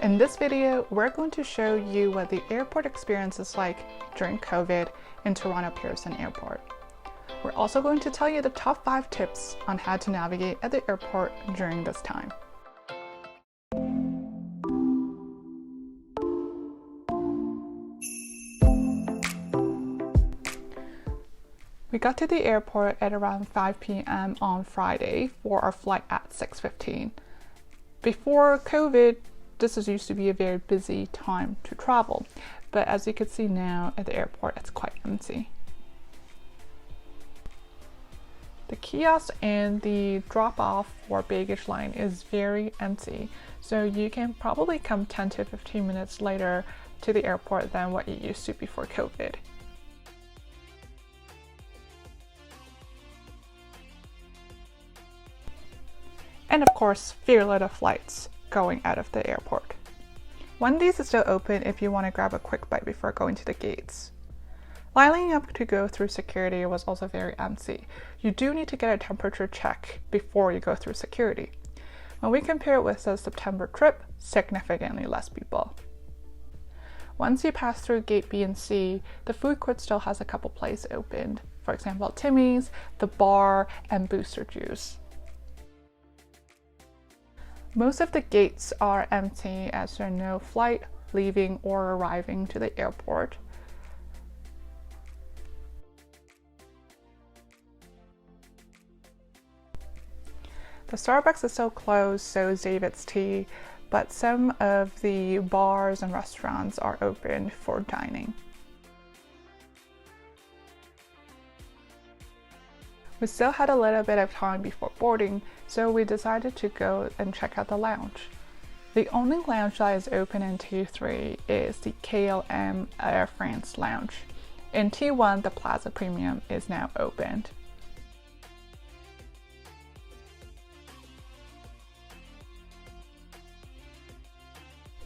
In this video, we're going to show you what the airport experience is like during COVID in Toronto Pearson Airport. We're also going to tell you the top 5 tips on how to navigate at the airport during this time. We got to the airport at around 5 p.m. on Friday for our flight at 6:15. Before COVID, this used to be a very busy time to travel, but as you can see now at the airport, it's quite empty. The kiosk and the drop-off or baggage line is very empty, so you can probably come 10 to 15 minutes later to the airport than what you used to before COVID. And of course, very little flights going out of the airport. Wendy's is still open if you want to grab a quick bite before going to the gates. Lining up to go through security was also very empty. You do need to get a temperature check before you go through security. When we compare it with the September trip, significantly less people. Once you pass through gate B and C, the food court still has a couple places opened. For example, Timmy's, the bar, and Booster Juice. Most of the gates are empty as there are no flight leaving or arriving to the airport. The Starbucks is still closed, so is David's Tea, but some of the bars and restaurants are open for dining. We still had a little bit of time before boarding, so we decided to go and check out the lounge. The only lounge that is open in T3 is the KLM Air France lounge. In T1, the Plaza Premium is now opened.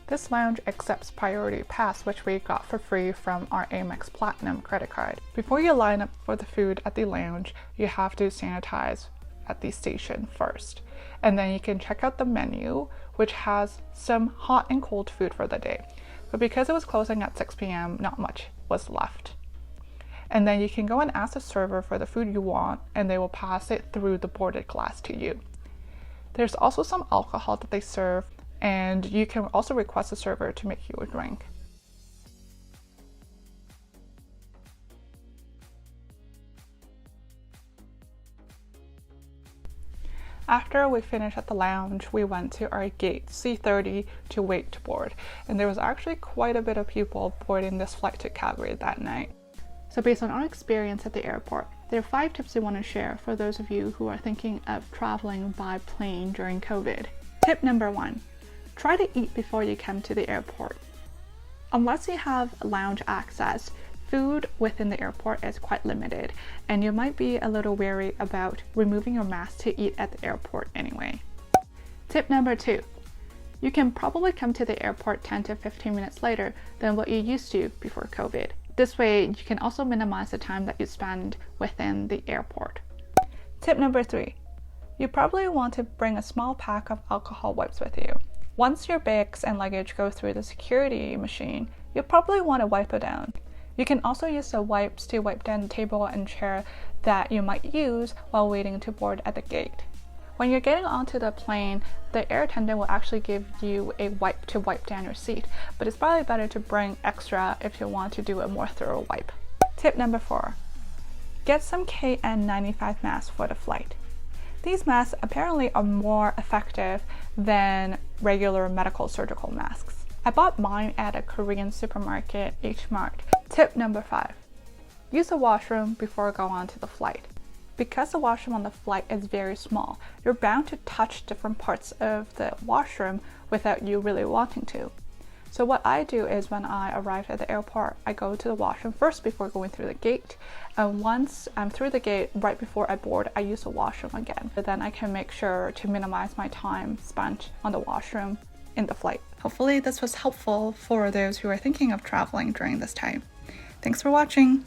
This lounge accepts Priority Pass, which we got for free from our Amex Platinum credit card. Before you line up for the food at the lounge, you have to sanitize at the station first. And then you can check out the menu, which has some hot and cold food for the day. But because it was closing at 6 p.m., not much was left. And then you can go and ask the server for the food you want, and they will pass it through the boarded glass to you. There's also some alcohol that they serve, and you can also request a server to make you a drink. After we finished at the lounge, we went to our gate C30 to wait to board, and there was actually quite a bit of people boarding this flight to Calgary that night. So based on our experience at the airport, there are 5 tips we want to share for those of you who are thinking of traveling by plane during COVID. Tip number 1. Try to eat before you come to the airport. Unless you have lounge access, food within the airport is quite limited, and you might be a little wary about removing your mask to eat at the airport anyway. Tip number 2. You can probably come to the airport 10 to 15 minutes later than what you used to before COVID. This way, you can also minimize the time that you spend within the airport. Tip number 3. You probably want to bring a small pack of alcohol wipes with you. Once your bags and luggage go through the security machine, you'll probably want to wipe it down. You can also use the wipes to wipe down the table and chair that you might use while waiting to board at the gate. When you're getting onto the plane, the air attendant will actually give you a wipe to wipe down your seat, but it's probably better to bring extra if you want to do a more thorough wipe. Tip number 4. Get some KN95 masks for the flight. These masks apparently are more effective than regular medical surgical masks. I bought mine at a Korean supermarket, H Mart. Tip number 5. Use the washroom before going on to the flight. Because the washroom on the flight is very small, you're bound to touch different parts of the washroom without you really wanting to. So what I do is when I arrive at the airport, I go to the washroom first before going through the gate. And once I'm through the gate, right before I board, I use the washroom again. But then I can make sure to minimize my time spent on the washroom in the flight. Hopefully this was helpful for those who are thinking of traveling during this time. Thanks for watching.